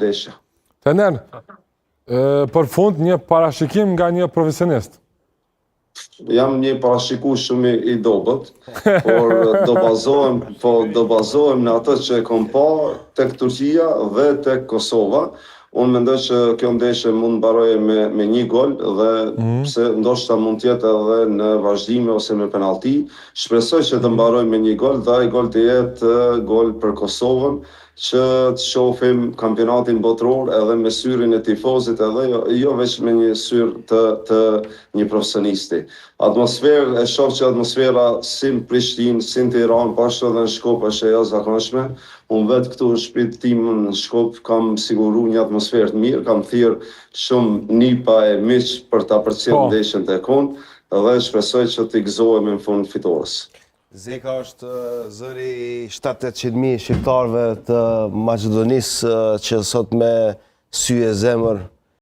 ndeshja. Fener, për fund një parashikim nga një profesionist. Jam një parashikues shumë i dobët, por do bazohem në atë që e kam pa tek Turqia dhe tek Kosova. Unë mendoj që kjo ndeshje mund të mbarojë me një gol dhe pse ndoshta mund të jetë edhe në vazhdime ose me penallti. Shpresoj që të mbarojë me një gol dhe ai gol të jetë gol për Kosovën, që të shohim kampionatin botror edhe me syrin e tifozit edhe jo vetëm me një syr të një profesionisti. E shoh që atmosfera si në Prishtinë, si në Tiranë, po ashtu edhe në Shkup është e jashtëzakonshme. Unë vetë këtu në shtëpinë time në Shkup kam siguru një atmosferë të mirë, kam thirrë shumë nipa e miq për ta përcjellë ndeshjen tek unë dhe shpresoj që të gëzohemi në fund fitores. Zeka është zëri 700-800.000 shqiptarëve të Maqedonisë që sot me sy e zemër